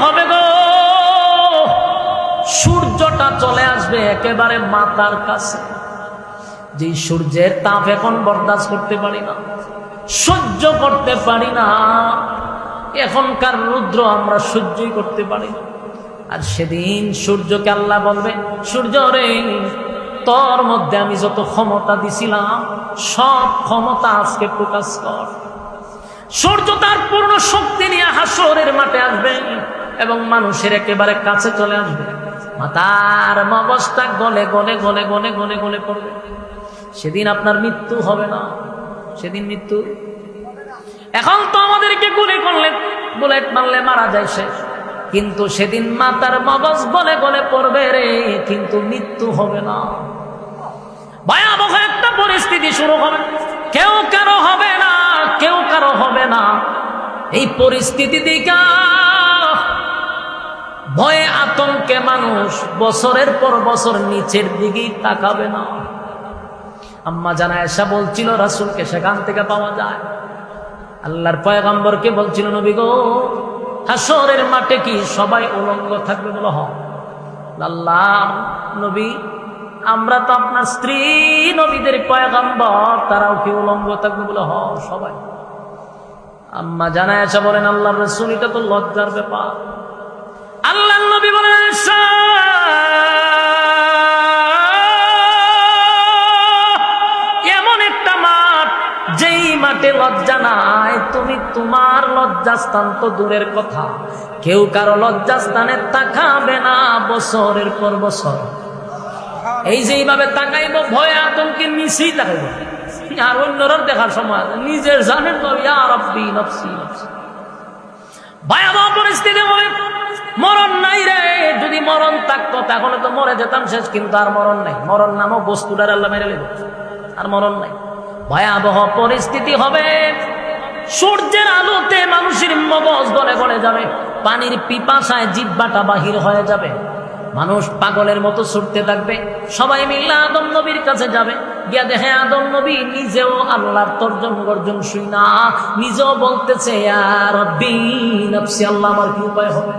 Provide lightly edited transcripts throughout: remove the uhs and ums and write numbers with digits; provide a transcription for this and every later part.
হবে গো, সূর্যটা চলে আসবে একেবারে মাথার কাছে। যে সূর্যের তাপ এখন বরদাস্ত করতে পারি না, সহ্য করতে পারি না। এখনকার রৌদ্র আমরা সহ্যই করতে পারি না। আর সেদিন সূর্যকে আল্লাহ বলবে, সূর্য রে, তোর মধ্যে আমি যত ক্ষমতা দিছিলাম সব ক্ষমতা আজকে প্রকাশ কর। সূর্য তার পূর্ণ শক্তি নিয়ে হাসরের মাঠে আসবে এবং মানুষের একেবারে কাছে চলে আসবে। মাথার মগজটা গলে গলে গলে গলে গলে গলে পড়বে। সেদিন আপনার মৃত্যু হবে না, সেদিন মৃত্যু। এখন তো আমাদেরকে গুলি করলে, বুলেট মারলে মারা যায় সে, কিন্তু সেদিন মাথার মগজ গলে গলে পড়বে রে, কিন্তু মৃত্যু হবে না। ভয়াবহ একটা পরিস্থিতি শুরু হবে, কেউ কারো হবে না, কেউ কারো হবে না। এই পরিস্থিতি দেখা ভয়ে আতঙ্কে মানুষ বছরের পর বছর নিচের দিকেই তাকাবে না। আম্মা জানা আয়েশা বলছিল রাসূলকে সেখান থেকে পাওয়া যায়। আল্লাহর পয়গম্বরকে বলছিল, নবী গো, হাসরের মাঠে কি সবাই উলঙ্গ থাকবে? বলো হ। আল্লাহ নবী, আমরা তো আপনার স্ত্রী নবীদের পয়গম্বর, তারাও কি উলঙ্গ থাকবে? বলো হ, সবাই। আম্মা জানা আয়েশা বলেন, আল্লাহর রাসূল, এটা তো লজ্জার ব্যাপার। আল্লাহর নবী বলেন, আয়েশা, এমন একটা মাঠ যেই মাঠে লজ্জা নাই, তুমি তোমার লজ্জাস্থান তো দূরের কথা, কেউ কারো লজ্জাস্থানে তাকাবে না বছরের পর বছর। এই যে এইভাবে তাকাইব, ভয় আতঙ্কে নিচেই তাকাইব, আর অন্যরা দেখার সময় নিজের জানেন তো, ইয়া রাব্বি নফসি নফসি। ভয়াবহ পরিস্থিতি হবে, মরণ নাই রে। যদি মরণ থাকতো তাহলে তো মরে যেতাম শেষ, কিন্তু আর মরণ নাই। মরণ নামও বস্তুটার আল্লাহ মেরে নেবে, আর মরণ নাই। ভয়াবহ পরিস্থিতি হবে, সূর্যের আলোতে মানুষের মগজ গলে গলে যাবে, পানির পিপাসায় জিহ্বাটা বাহির হয়ে যাবে, মানুষ পাগলের মতো ছুটতে থাকবে। সবাই মিলে আদম নবীর কাছে যাবে, গিয়া দেখে আদম নবী নিজেও আল্লাহর তর্জন গর্জন শুই না, নিজেও বলতেছে, ইয়া রাব্বি নফসি, আল্লাহ আমার কি উপায় হবে?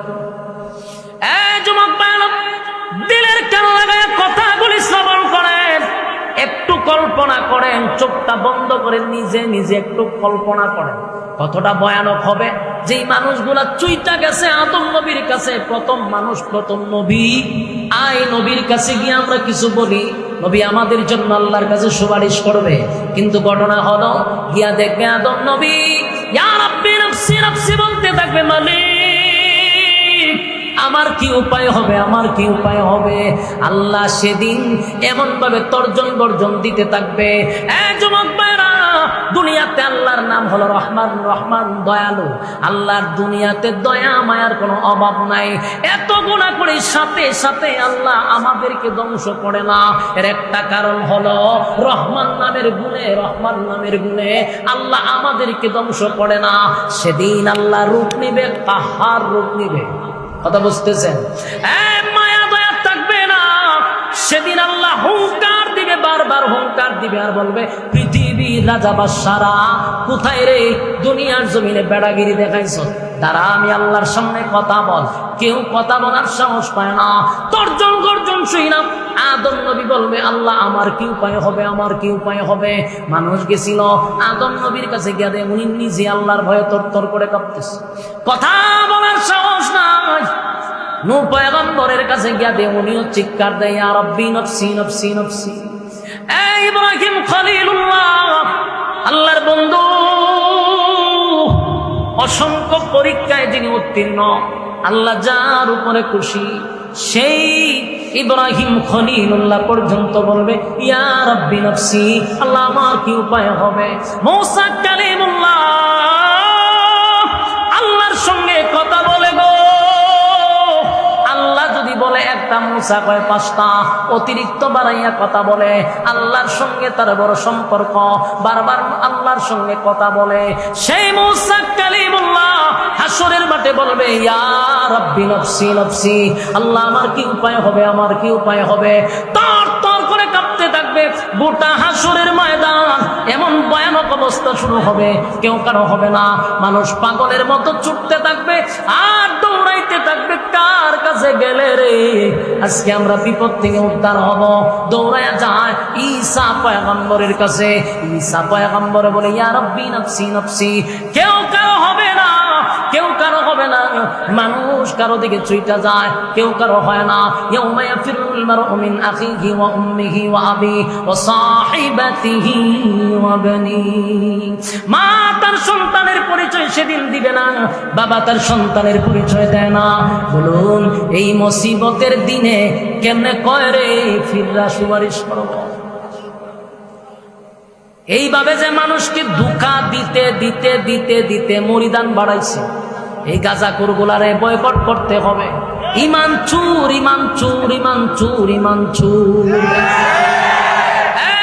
যুবক বালক, দিলের কান লাগায় কথাগুলি শ্রবণ করেন, একটু কল্পনা করেন, চোখটা বন্ধ করে নিজে নিজে একটু কল্পনা করেন কতটা ভয়ানক হবে। যেই মানুষগুলা চুইটা গেছে আদম নবীর কাছে, প্রথম মানুষ, প্রথম নবী, আই নবীর কাছে গিয়ে আমরা কিছু বলি, নবী আমাদের জন্য আল্লাহর কাছে সুপারিশ করবে। কিন্তু ঘটনা হলো, গিয়া দেখবে আদম নবী ইয়া রাব্বি নফসি নফসি বলতে থাকবে, মালিক আমার কি উপায় হবে, আমার কি উপায় হবে? আল্লাহ সেদিন এমন ভাবে তর্জন গর্জন দিতে থাকবে। যুবক ভাইরা, দুনিয়াতে আল্লাহর নাম হলো রহমান, রহমান দয়ালু। আল্লাহর দুনিয়াতে দয়া মায়ার কোনো অভাব নাই। এত গুনাহ করি, সাথে সাথে আল্লাহ আমাদেরকে ধ্বংস করে না। এর একটা কারণ হলো রহমান নামের গুণে, রহমান নামের গুণে আল্লাহ আমাদেরকে ধ্বংস করে না। সেদিন আল্লাহ রূপ নিবে, কাহার রূপ নিবে। কথা বুঝতেছেন? মায়া দয়া থাকবে না। সেদিন আল্লাহ হুঙ্কার দিবে, বারবার হুঙ্কার দিবে, আর বলবে, পৃথিবীর রাজা বাদশারা কোথায় রে? দুনিয়ার জমিনে বেড়াগিরি দেখাইছ, তারা আমি আল্লাহর সামনে কথা বল। কেউ কথা বলার সাহস পায় না, তর্জন গর্জন শুই না। আদম নবী বলবে, আল্লাহ আমার কি উপায় হবে, আমার কি উপায় হবে? মানুষ গেছিল আদম নবীর কাছে গিয়ে, উনি নিজে আল্লাহর ভয়ে তরতর করে কাঁপতেছে, কথা বলার সাহস নাই। নূহ পয়গম্বরের কাছে গিয়া দে, উনিও চিৎকার দেয়, ইয়া রাব্বি নফসি নফসি নফসি। ইব্রাহিম খলিলুল্লাহ, আল্লাহর বন্ধু, অসংখ্য পরীক্ষায় যিনি উত্তীর্ণ, আল্লাহ যার উপরে খুশি, সেই ইব্রাহিম খলিলুল্লাহ পর্যন্ত বলবে, ইয়া রাব্বি নফসি, আল্লাহ আমার কি উপায় হবে? মূসা কালিমুল্লাহ আল্লাহর সঙ্গে কথা বলে গো, আল্লাহ যদি বলে একটা, মূসা কয় পাঁচটা, অতিরিক্ত বাড়াইয়া কথা বলে। আল্লাহর সঙ্গে তার বড় সম্পর্ক, বারবার আল্লাহর সঙ্গে কথা বলে। সেই মূসা কালিমুল্লাহ হাসরের মাঠে বলবে, ইয়া রাব্বি নফসি নফসি, আল্লাহ আমার কি উপায় হবে, আমার কি উপায় হবে? তর তর করে কাঁপতে থাকবে গোটা হাসরের ময়দান। এমন ভয়ানক অবস্থা শুরু হবে, কেউ কারো হবে না। মানুষ পাগলের মতো ছুটতে থাকবে আর দৌড়াইতে থাকবে। গেলে রে আজকে আমরা বিপদ থেকে উদ্ধার হব। দৌড়ায়া যায় ঈসা পয়গম্বরের কাছে। ঈসা পয়গম্বর বলে, ইয়া রাব্বি নাফসি নাফসি। কেউ কারো হবে না, কেউ কারো হবে না। মানুষ কারো দিকে ছুটে যায়, কেউ কারো হয় না। ইয়াউমা ইয়াফিরুল মারউ মিন আখিহি ওয়া উম্মিহি ওয়া আবিহি ওয়া সাহিবাতিহি ওয়া বানিহি। মা তার সন্তানের পরিচয় সেদিন দিবে না, বাবা তার সন্তানের পরিচয় দেয় না। বলুন এই মুসিবতের দিনে কেমনে কয় রে ফিররা সুপারিশ করব? এইভাবে যে মানুষকে ধোঁকা দিতে দিতে দিতে দিতে মরিদান বাড়াইছে, এই গাঁজাখোরগুলারে বয়কট করতে হবে। ইমান চুর, ইমান চুর, ইমান চুর, ইমান চুর।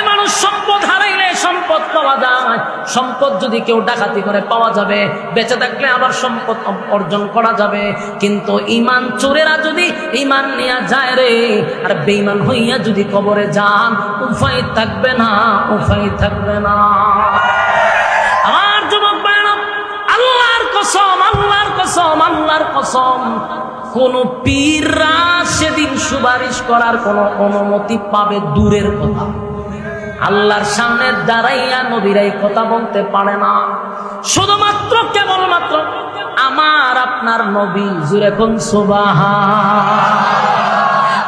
মানুষ সম্পদ হারাইলে সম্পদ পাওয়া যায়। সম্পদ যদি কেউ ডাকাতি করে পাওয়া যাবে, বেঁচে থাকলে আবার সম্পদ অর্জন করা যাবে। কিন্তু ইমান চোরেরা যদি ইমান নিয়ে যায় রে, আর বেঈমান হইয়া যদি কবরে যান, উপায় থাকবে না, উপায় থাকবে না। আমার যুবক ভাইরা, আল্লাহর কসম, আল্লাহর কসম, আল্লাহর কসম, কোন পীররা সেদিন সুপারিশ করার কোন অনুমতি পাবে দূরের কথা। আল্লাহর সামনে দাঁড়াইয়া নবীরাই কথা বলতে পারে না। শুধুমাত্র কেবলমাত্র আমার আপনার নবী, জুরে কোন সুবহান।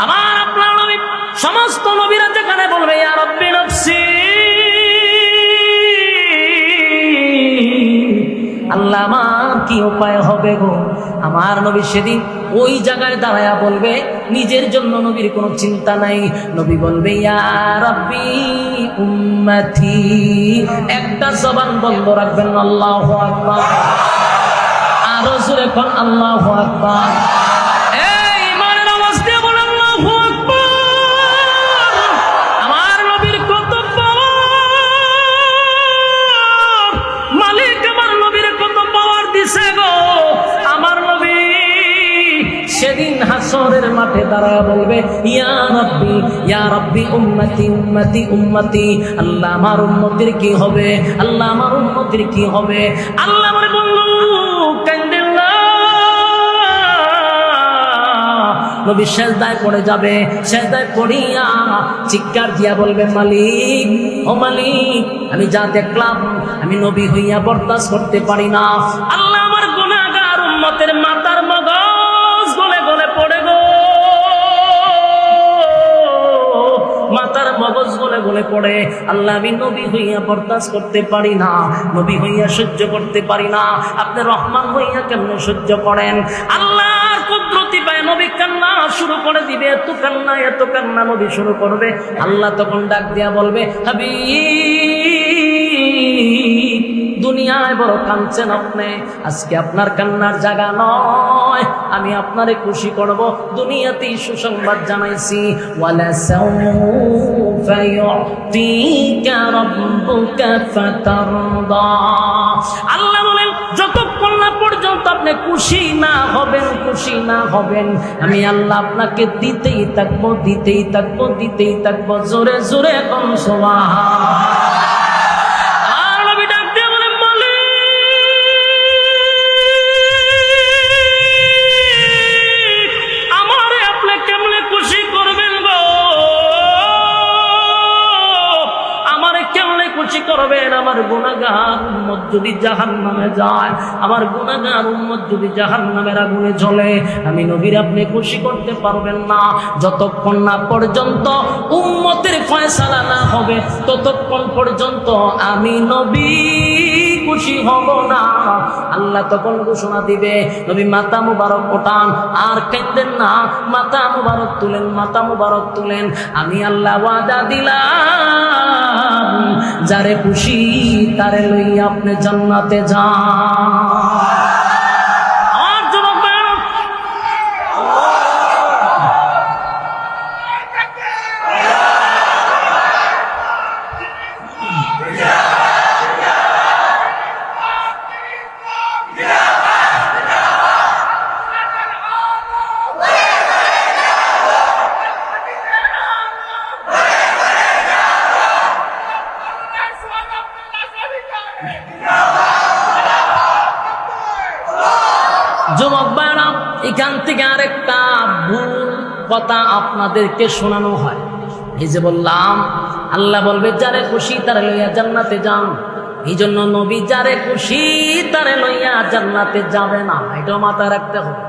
আমার আপনার নবী, সমস্ত নবীরা যেখানে বলবে ইয়া রাব্বি নাফসি, আল্লাহ আমার কি উপায় হবে গো, আমার নবী সেদিন ওই জায়গায় দাঁড়ায়া বলবে, নিজের জন্য নবীর কোনো চিন্তা নাই। নবী বলবে ইয়া রাব্বি উম্মতি। একটা জবান বন্ধ রাখবেন, আল্লাহু আকবার। আরো জোরে কোন আল্লাহু আকবার। এই ইমানের আওয়াজ দিয়ে বলেন আল্লাহু আকবার। আমার নবীর কত পাওয়ার, মালিক আমার নবীর কত পাওয়ার দিছে গো। আমার নবী সেদিন হাসরের মাঠে দাঁড়ায় বলবে ইয়া রাব্বি উম্মতি উম্মতি উম্মতি। আল্লাহ আমার উম্মতের কি হবে, আল্লাহ আমার উম্মতের কি হবে। আল্লাহ আমার বলল কান্দেন না। নবী সেজদায় পড়ে যাবে, সেজদায় পড়িয়া চিৎকার দিয়া বলবে মালিক, ও মালিক, আমি যা দেখলাম আমি নবী হইয়া বরদাস্ত করতে পারি না। আল্লাহ আমার গুনাহগার উম্মতের মাথার মগজ গলে গলে পড়ে গো, মাথার মগজ গলে গলে পড়ে। আল্লাহ আমি নবী হইয়া বরদাস্ত করতে পারি না, নবী হইয়া সহ্য করতে পারি না। আপনি রহমান হইয়া কেমনে সহ্য করেন? আল্লাহর কুদরতি পায় নবী কান্না শুরু করে দিবে, এত কান্না এত কান্না নবী শুরু করবে। আল্লাহ তখন ডাক দিয়া বলবে হাবিব, দুনিয়ায় বড় কাঁদছেন আপনি, আজকে আপনার কান্নার জায়গা নয়, আমি আপনারে খুশি করব। দুনিয়াতেই সুসংবাদ জানাইছি, ওয়ালা সাউফা ইউতিকা রাব্বুকা ফাতারদা। আল্লাহ বলেন যতক্ষণ না পর্যন্ত আপনি খুশি না হবেন, খুশি না হবেন, আমি আল্লাহ আপনাকে দিতেই থাকবো, দিতেই থাকবো, দিতেই থাকবো। জোরে জোরে কোন সুবহান। করবেন আমার গুনাহগার উম্মত যদি জাহান্নামে যায়, আমার গুনাহগার উম্মত যদি জাহান্নামের আগুনে জ্বলে, আমি নবীর আপনি খুশি করতে পারবেন না। যতক্ষণ না পর্যন্ত উম্মতের ফয়সালা না হবে, ততক্ষণ পর্যন্ত আমি নবী খুশি হব না। আল্লাহ তখন ঘোষণা দিবে, নবী মাথা মুবারক ওঠান, আর কাঁদেন না, মাথা মুবারক তুলেন, মাথা মুবারক তুলেন। আমি আল্লাহ ওয়াদা দিলাম, যারে খুশি তারে লইয়া আপনি জান্নাতে যান। আর যুবক ভাইরা, যুবক ভাইরা, এখান থেকে আরেকটা ভুল কথা আপনাদেরকে শোনানো হয়। এই যে বললাম আল্লাহ বলবে যারে খুশি তারে লইয়া জান্নাতে যান, এই জন্য নবী যারে খুশি তারে লইয়া জান্নাতে যাবে না, এটাও মাথায় রাখতে হবে।